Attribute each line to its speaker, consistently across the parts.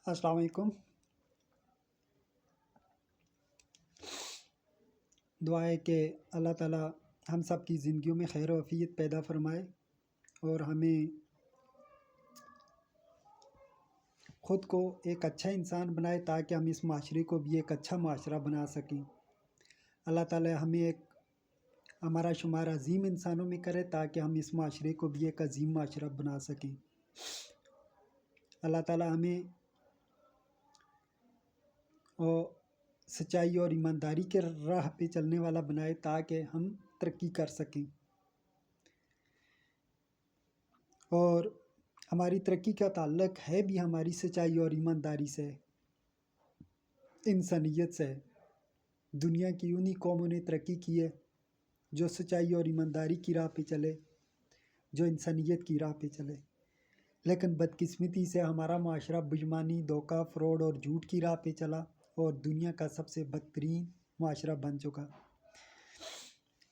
Speaker 1: السلام علیکم۔ دعا ہے کہ اللہ تعالیٰ ہم سب کی زندگیوں میں خیر و عافیت پیدا فرمائے اور ہمیں خود کو ایک اچھا انسان بنائے تاکہ ہم اس معاشرے کو بھی ایک اچھا معاشرہ بنا سکیں۔ اللہ تعالیٰ ہمیں ایک ہمارا شمار عظیم انسانوں میں کرے تاکہ ہم اس معاشرے کو بھی ایک عظیم معاشرہ بنا سکیں۔ اللہ تعالیٰ ہمیں اور سچائی اور ایمانداری کے راہ پہ چلنے والا بنائے تاکہ ہم ترقی کر سکیں، اور ہماری ترقی کا تعلق ہے بھی ہماری سچائی اور ایمانداری سے، انسانیت سے۔ دنیا کی انہی قوموں نے ترقی کی ہے جو سچائی اور ایمانداری کی راہ پہ چلے، جو انسانیت کی راہ پہ چلے، لیکن بدقسمتی سے ہمارا معاشرہ بجمانی، دھوکہ، فراڈ اور جھوٹ کی راہ پہ چلا اور دنیا کا سب سے بدترین معاشرہ بن چکا۔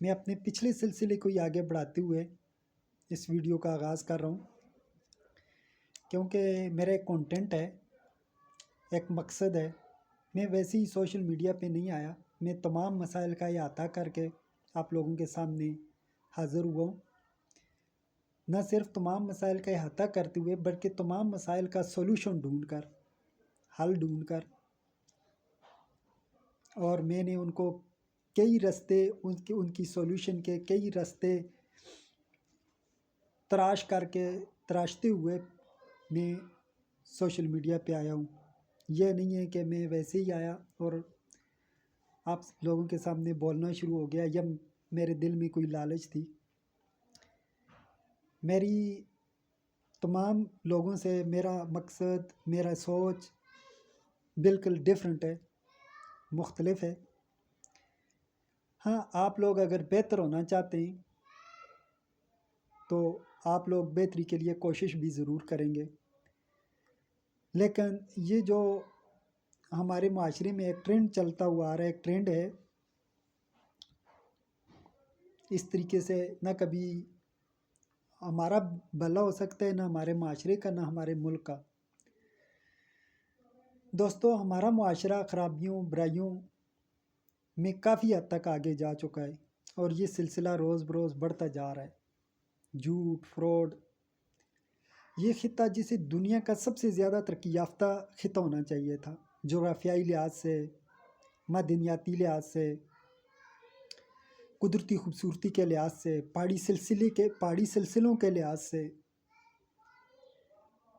Speaker 1: میں اپنے پچھلے سلسلے کو ہی آگے بڑھاتے ہوئے اس ویڈیو کا آغاز کر رہا ہوں، کیونکہ میرا ایک کانٹینٹ ہے، ایک مقصد ہے۔ میں ویسے ہی سوشل میڈیا پہ نہیں آیا، میں تمام مسائل کا احاطہ کر کے آپ لوگوں کے سامنے حاضر ہوا ہوں۔ نہ صرف تمام مسائل کا احاطہ کرتے ہوئے بلکہ تمام مسائل کا سولوشن ڈھونڈ کر، حل ڈھونڈ کر، اور میں نے ان کو کئی راستے ان کی سولوشن کے کئی راستے تراشتے ہوئے میں سوشل میڈیا پہ آیا ہوں۔ یہ نہیں ہے کہ میں ویسے ہی آیا اور آپ لوگوں کے سامنے بولنا شروع ہو گیا یا میرے دل میں کوئی لالچ تھی۔ میری تمام لوگوں سے میرا مقصد، میرا سوچ بالکل ڈیفرنٹ ہے، مختلف ہے۔ ہاں، آپ لوگ اگر بہتر ہونا چاہتے ہیں تو آپ لوگ بہتری کے لیے کوشش بھی ضرور کریں گے، لیکن یہ جو ہمارے معاشرے میں ایک ٹرینڈ چلتا ہوا آ رہا ہے، ایک ٹرینڈ ہے، اس طریقے سے نہ کبھی ہمارا بھلا ہو سکتا ہے، نہ ہمارے معاشرے کا، نہ ہمارے ملک کا۔ دوستو، ہمارا معاشرہ خرابیوں، برائیوں میں کافی حد تک آگے جا چکا ہے اور یہ سلسلہ روز بروز بڑھتا جا رہا ہے۔ جھوٹ، فراڈ، یہ خطہ جسے دنیا کا سب سے زیادہ ترقی یافتہ خطہ ہونا چاہیے تھا، جغرافیائی لحاظ سے، معدنیاتی لحاظ سے، قدرتی خوبصورتی کے لحاظ سے، پہاڑی سلسلوں کے لحاظ سے،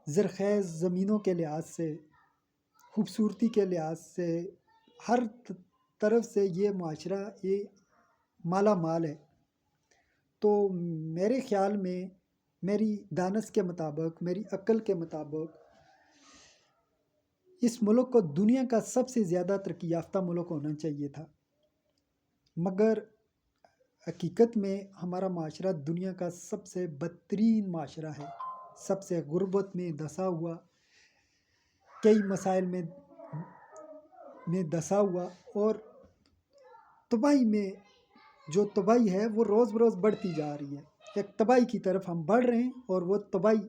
Speaker 1: زرخیز زمینوں کے لحاظ سے، خوبصورتی کے لحاظ سے، ہر طرف سے یہ معاشرہ یہ مالا مال ہے۔ تو میرے خیال میں، میری دانش کے مطابق، میری عقل کے مطابق، اس ملک کو دنیا کا سب سے زیادہ ترقی یافتہ ملک ہونا چاہیے تھا، مگر حقیقت میں ہمارا معاشرہ دنیا کا سب سے بدترین معاشرہ ہے، سب سے غربت میں دھسا ہوا، کئی مسائل میں دھسا ہوا، اور تباہی میں جو تباہی ہے وہ روز بروز بڑھتی جا رہی ہے۔ ایک تباہی کی طرف ہم بڑھ رہے ہیں اور وہ تباہی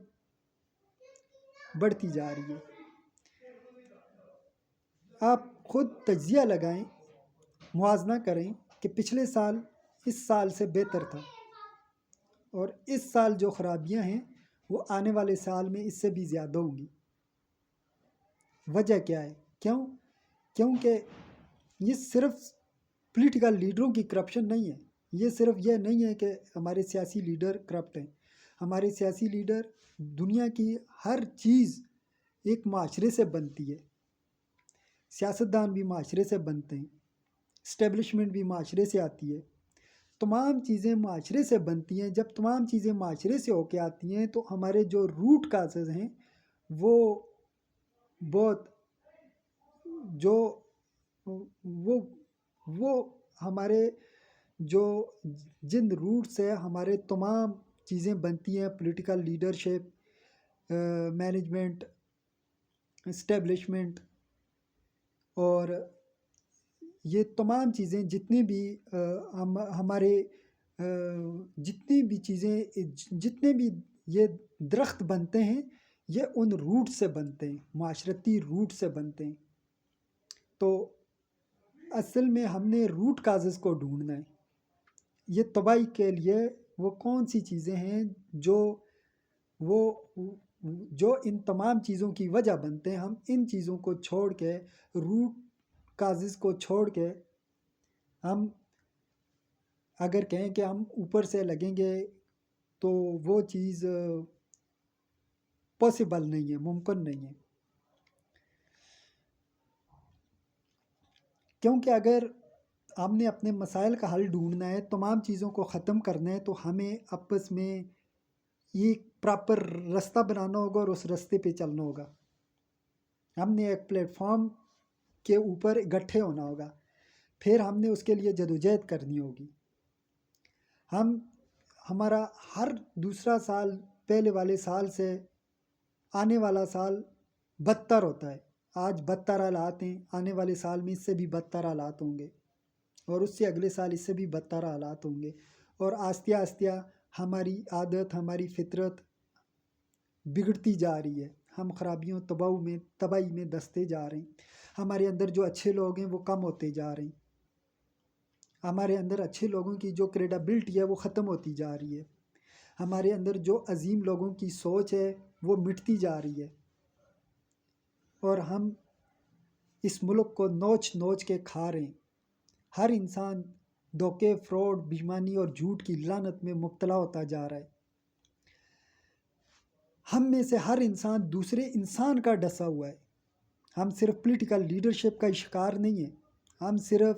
Speaker 1: بڑھتی جا رہی ہے۔ آپ خود تجزیہ لگائیں، موازنہ کریں کہ پچھلے سال اس سال سے بہتر تھا، اور اس سال جو خرابیاں ہیں وہ آنے والے سال میں اس سے بھی زیادہ ہوں گی۔ وجہ کیا ہے؟ کیونکہ یہ صرف پولیٹیکل لیڈروں کی کرپشن نہیں ہے، یہ صرف یہ نہیں ہے کہ ہمارے سیاسی لیڈر کرپٹ ہیں۔ ہمارے سیاسی لیڈر، دنیا کی ہر چیز ایک معاشرے سے بنتی ہے، سیاستدان بھی معاشرے سے بنتے ہیں، اسٹیبلشمنٹ بھی معاشرے سے آتی ہے، تمام چیزیں معاشرے سے بنتی ہیں۔ جب تمام چیزیں معاشرے سے ہو کے آتی ہیں تو ہمارے جو روٹ کازز ہیں وہ بہت وہ ہمارے جو جن روٹ سے ہمارے تمام چیزیں بنتی ہیں، پولیٹیکل لیڈرشپ، مینجمنٹ، اسٹیبلشمنٹ، اور یہ تمام چیزیں جتنی بھی ہمارے جتنی بھی چیزیں، جتنے بھی یہ درخت بنتے ہیں، یہ ان روٹ سے بنتے ہیں، معاشرتی روٹ سے بنتے ہیں۔ تو اصل میں ہم نے روٹ کازز کو ڈھونڈنا ہے، یہ تباہی کے لیے وہ کون سی چیزیں ہیں وہ جو ان تمام چیزوں کی وجہ بنتے ہیں۔ ہم ان چیزوں کو چھوڑ کے، روٹ کازز کو چھوڑ کے، ہم اگر کہیں کہ ہم اوپر سے لگیں گے تو وہ چیز پاسبل نہیں ہے، ممکن نہیں ہے۔ کیونکہ اگر ہم نے اپنے مسائل کا حل ڈھونڈنا ہے، تمام چیزوں کو ختم کرنا ہے، تو ہمیں آپس میں ایک پراپر راستہ بنانا ہوگا اور اس راستے پہ چلنا ہوگا۔ ہم نے ایک پلیٹ فارم کے اوپر اکٹھے ہونا ہوگا، پھر ہم نے اس کے لیے جدوجہد کرنی ہوگی۔ ہمارا ہر دوسرا سال پہلے والے سال سے آنے والا سال بدتر ہوتا ہے۔ آج بدتر حالات ہیں، آنے والے سال میں اس سے بھی بدتر حالات ہوں گے، اور اس سے اگلے سال اس سے بھی بدتر حالات ہوں گے، اور آہستہ آہستہ ہماری عادت، ہماری فطرت بگڑتی جا رہی ہے۔ ہم خرابیوں، تباہی میں دستے جا رہے ہیں۔ ہمارے اندر جو اچھے لوگ ہیں وہ کم ہوتے جا رہے ہیں۔ ہمارے اندر اچھے لوگوں کی جو کریڈیبلٹی ہے وہ ختم ہوتی جا رہی ہے۔ ہمارے اندر جو عظیم لوگوں کی سوچ ہے وہ مٹتی جا رہی ہے، اور ہم اس ملک کو نوچ نوچ کے کھا رہے ہیں۔ ہر انسان دھوکے، فراڈ، بےایمانی اور جھوٹ کی لعنت میں مبتلا ہوتا جا رہا ہے۔ ہم میں سے ہر انسان دوسرے انسان کا ڈسا ہوا ہے۔ ہم صرف پولیٹیکل لیڈرشپ کا شکار نہیں ہیں، ہم صرف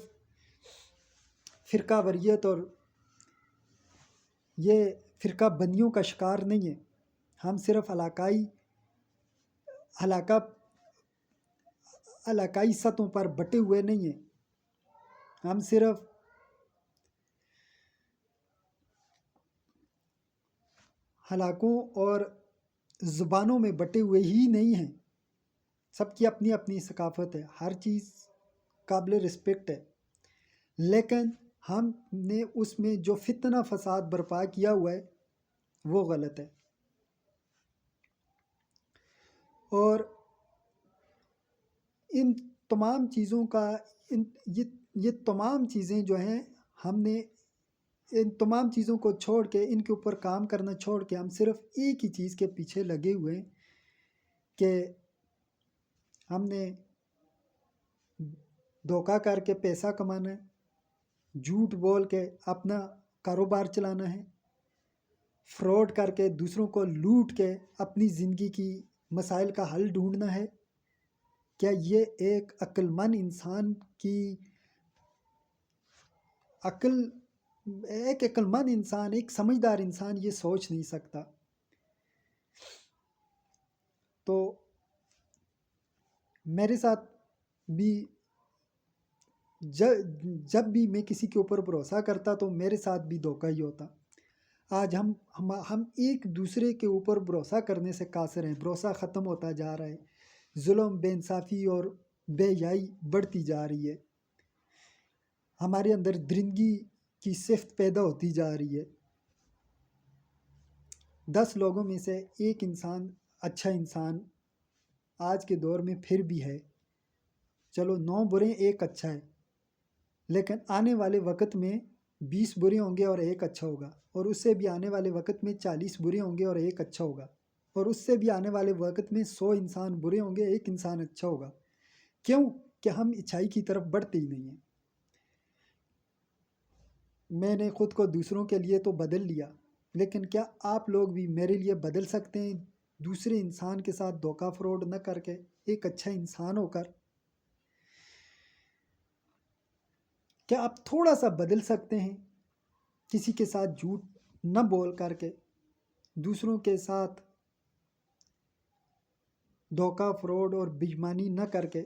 Speaker 1: فرقہ واریت اور یہ فرقہ بندیوں کا شکار نہیں ہیں، ہم صرف علاقائی سطحوں پر بٹے ہوئے نہیں ہیں، ہم صرف علاقوں اور زبانوں میں بٹے ہوئے ہی نہیں ہیں۔ سب کی اپنی اپنی ثقافت ہے، ہر چیز قابل رسپیکٹ ہے، لیکن ہم نے اس میں جو فتنہ فساد برپا کیا ہوا ہے وہ غلط ہے۔ اور ان تمام چیزوں کا یہ تمام چیزیں جو ہیں، ہم نے ان تمام چیزوں کو چھوڑ کے، ان کے اوپر کام کرنا چھوڑ کے، ہم صرف ایک ہی چیز کے پیچھے لگے ہوئے ہیں کہ ہم نے دھوکہ کر کے پیسہ کمانا ہے، جھوٹ بول کے اپنا کاروبار چلانا ہے، فراڈ کر کے دوسروں کو لوٹ کے اپنی زندگی کی مسائل کا حل ڈھونڈنا ہے۔ کیا یہ ایک عقل مند انسان کی ایک عقل مند انسان، ایک سمجھدار انسان یہ سوچ نہیں سکتا۔ تو میرے ساتھ بھی جب بھی میں کسی کے اوپر بھروسہ کرتا تو میرے ساتھ بھی دھوکہ ہی ہوتا۔ آج ہم ایک دوسرے کے اوپر بھروسہ کرنے سے قاصر ہیں، بھروسہ ختم ہوتا جا رہا ہے، ظلم، بے انصافی اور بے حیائی بڑھتی جا رہی ہے، ہمارے اندر درندگی کی صفت پیدا ہوتی جا رہی ہے۔ 10 لوگوں میں سے ایک انسان اچھا انسان آج کے دور میں پھر بھی ہے، چلو 9 برے ایک اچھا ہے، لیکن آنے والے وقت میں 20 برے ہوں گے اور ایک اچھا ہوگا، اور اس سے بھی آنے والے وقت میں 40 برے ہوں گے اور ایک اچھا ہوگا، اور اس سے بھی آنے والے وقت میں 100 انسان برے ہوں گے، ایک انسان اچھا ہوگا۔ کیوں کہ ہم اچھائی کی طرف بڑھتے ہی نہیں ہیں۔ میں نے خود کو دوسروں کے لیے تو بدل لیا، لیکن کیا آپ لوگ بھی میرے لیے بدل سکتے ہیں، دوسرے انسان کے ساتھ دھوکہ فراڈ نہ کر کے، ایک اچھا انسان ہو کر؟ کیا آپ تھوڑا سا بدل سکتے ہیں، کسی کے ساتھ جھوٹ نہ بول کر کے، دوسروں کے ساتھ دھوکہ فراڈ اور بے ایمانی نہ کر کے؟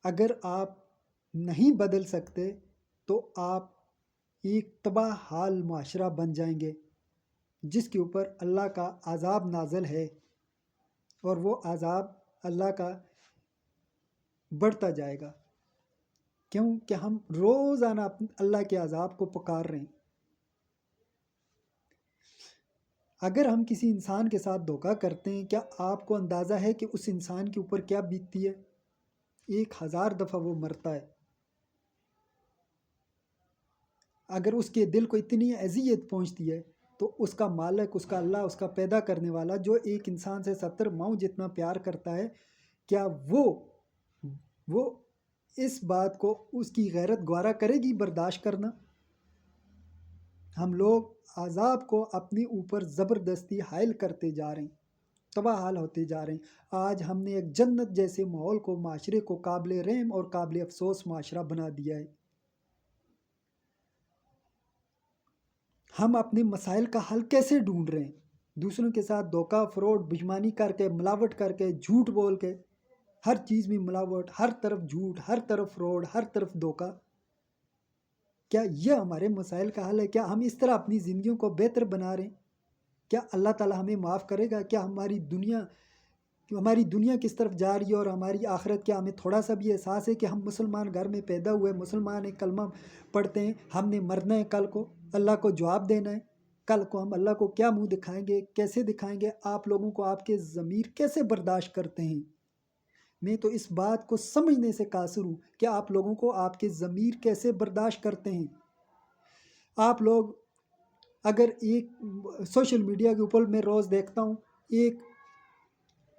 Speaker 1: اگر آپ نہیں بدل سکتے تو آپ ایک تباہ حال معاشرہ بن جائیں گے، جس کے اوپر اللہ کا عذاب نازل ہے، اور وہ عذاب اللہ کا بڑھتا جائے گا، کیونکہ ہم روزانہ اللہ کے عذاب کو پکار رہے ہیں۔ اگر ہم کسی انسان کے ساتھ دھوکہ کرتے ہیں، کیا آپ کو اندازہ ہے کہ اس انسان کے اوپر کیا بیتتی ہے؟ 1000 دفعہ وہ مرتا ہے۔ اگر اس کے دل کو اتنی اذیت پہنچتی ہے تو اس کا مالک، اس کا اللہ، اس کا پیدا کرنے والا جو ایک انسان سے 70 ماؤں جتنا پیار کرتا ہے، کیا وہ اس بات کو، اس کی غیرت گوارا کرے گی برداشت کرنا؟ ہم لوگ عذاب کو اپنے اوپر زبردستی حائل کرتے جا رہے ہیں، تباہ حال ہوتے جا رہے ہیں۔ آج ہم نے ایک جنت جیسے ماحول کو، معاشرے کو قابل رحم اور قابل افسوس معاشرہ بنا دیا ہے۔ ہم اپنے مسائل کا حل کیسے ڈھونڈ رہے ہیں؟ دوسروں کے ساتھ دھوکہ، فراڈ، بےایمانی کر کے، ملاوٹ کر کے، جھوٹ بول کے، ہر چیز میں ملاوٹ، ہر طرف جھوٹ، ہر طرف فراڈ، ہر طرف دھوکہ۔ کیا یہ ہمارے مسائل کا حل ہے؟ کیا ہم اس طرح اپنی زندگیوں کو بہتر بنا رہے ہیں؟ کیا اللہ تعالیٰ ہمیں معاف کرے گا؟ کیا ہماری دنیا کس طرف جا رہی ہے اور ہماری آخرت، کیا ہمیں تھوڑا سا بھی احساس ہے کہ ہم مسلمان گھر میں پیدا ہوئے، مسلمان ایک کلمہ پڑھتے ہیں، ہم نے مرنا ہے، کل کو اللہ کو جواب دینا ہے، کل کو ہم اللہ کو کیا منہ دکھائیں گے، کیسے دکھائیں گے؟ آپ لوگوں کو آپ کے ضمیر کیسے برداشت کرتے ہیں؟ میں تو اس بات کو سمجھنے سے قاصر ہوں کہ آپ لوگوں کو آپ کے ضمیر کیسے برداشت کرتے ہیں۔ آپ لوگ اگر ایک سوشل میڈیا کے اوپر میں روز دیکھتا ہوں، ایک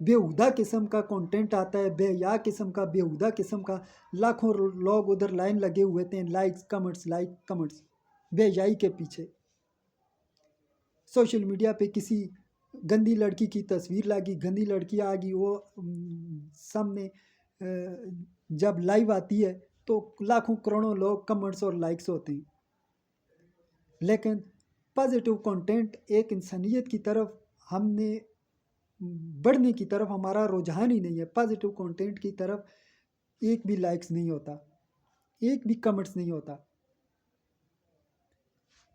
Speaker 1: بےہودہ قسم کا کنٹینٹ آتا ہے، بے حیا قسم کا، بےہودہ قسم کا، لاکھوں لوگ ادھر لائن لگے ہوئے تھے، لائک کمنٹس بے حیائی کے پیچھے۔ سوشل میڈیا پہ کسی گندی لڑکی کی تصویر لگی، گندی لڑکی آ گئی، وہ سامنے جب لائیو آتی ہے تو لاکھوں کروڑوں لوگ کمنٹس اور لائکس ہوتے ہیں۔ لیکن پازیٹیو کنٹینٹ، ایک انسانیت کی طرف ہم نے بڑھنے کی طرف ہمارا رجحان ہی نہیں ہے۔ پازیٹیو کنٹینٹ کی طرف ایک بھی لائکس نہیں ہوتا، ایک بھی کمنٹس نہیں ہوتا،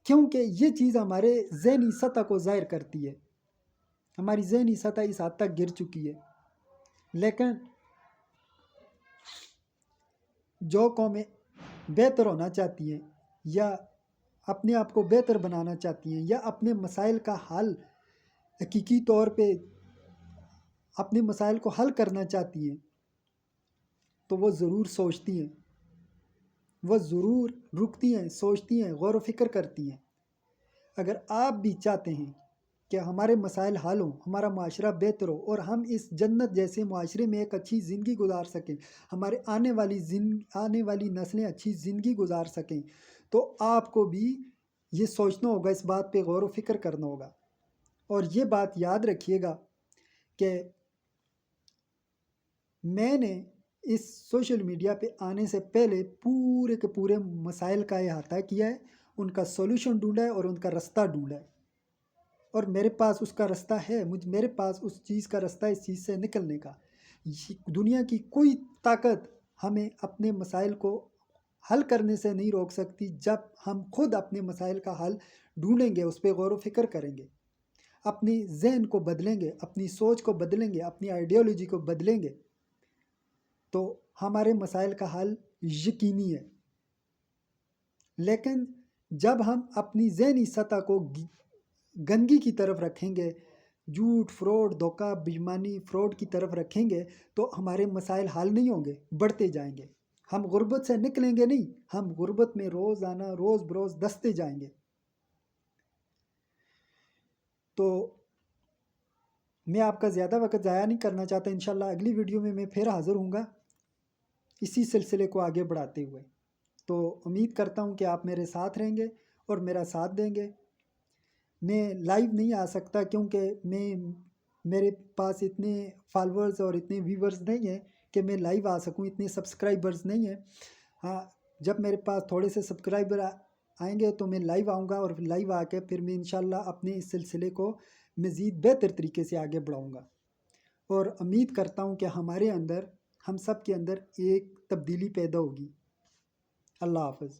Speaker 1: کیونکہ یہ چیز ہمارے ذہنی سطح کو ظاہر کرتی ہے۔ ہماری ذہنی سطح اس حد تک گر چکی ہے۔ لیکن جو قومیں بہتر ہونا چاہتی ہیں یا اپنے آپ کو بہتر بنانا چاہتی ہیں یا اپنے مسائل کا حل حقیقی طور پہ اپنے مسائل کو حل کرنا چاہتی ہیں، تو وہ ضرور سوچتی ہیں، وہ ضرور رکتی ہیں، سوچتی ہیں، غور و فکر کرتی ہیں۔ اگر آپ بھی چاہتے ہیں کہ ہمارے مسائل حل ہوں، ہمارا معاشرہ بہتر ہو اور ہم اس جنت جیسے معاشرے میں ایک اچھی زندگی گزار سکیں، ہمارے آنے والی نسلیں اچھی زندگی گزار سکیں، تو آپ کو بھی یہ سوچنا ہوگا، اس بات پہ غور و فکر کرنا ہوگا۔ اور یہ بات یاد رکھیے گا کہ میں نے اس سوشل میڈیا پہ آنے سے پہلے پورے کے پورے مسائل کا احاطہ کیا ہے، ان کا سولوشن ڈھونڈا ہے اور ان کا رستہ ڈھونڈا ہے، اور میرے پاس اس کا رستہ ہے، میرے پاس اس چیز کا رستہ، اس چیز سے نکلنے کا۔ دنیا کی کوئی طاقت ہمیں اپنے مسائل کو حل کرنے سے نہیں روک سکتی جب ہم خود اپنے مسائل کا حل ڈھونڈیں گے، اس پہ غور و فکر کریں گے، اپنی ذہن کو بدلیں گے، اپنی سوچ کو بدلیں گے، اپنی آئیڈیالوجی کو بدلیں گے، تو ہمارے مسائل کا حل یقینی ہے۔ لیکن جب ہم اپنی ذہنی سطح کو گندگی کی طرف رکھیں گے، جھوٹ، فراڈ، دھوکہ، بےایمانی، فراڈ کی طرف رکھیں گے، تو ہمارے مسائل حل نہیں ہوں گے، بڑھتے جائیں گے۔ ہم غربت سے نکلیں گے نہیں، ہم غربت میں روزانہ، روز بروز دستے جائیں گے۔ تو میں آپ کا زیادہ وقت ضائع نہیں کرنا چاہتا، انشاءاللہ اگلی ویڈیو میں پھر حاضر ہوں گا اسی سلسلے کو آگے بڑھاتے ہوئے۔ تو امید کرتا ہوں کہ آپ میرے ساتھ رہیں گے اور میرا ساتھ دیں گے۔ میں لائیو نہیں آ سکتا کیونکہ میرے پاس اتنے فالورز اور اتنے ویورز نہیں ہیں کہ میں لائیو آ سکوں، اتنے سبسکرائبرز نہیں ہیں۔ ہاں، جب میرے پاس تھوڑے سے سبسکرائبر آئیں گے تو میں لائیو آؤں گا، اور لائیو آ کے پھر میں انشاءاللہ اپنے اس سلسلے کو مزید بہتر طریقے سے آگے بڑھاؤں گا، اور امید کرتا ہوں کہ ہمارے اندر، ہم سب کے اندر ایک تبدیلی پیدا ہوگی۔ اللہ حافظ۔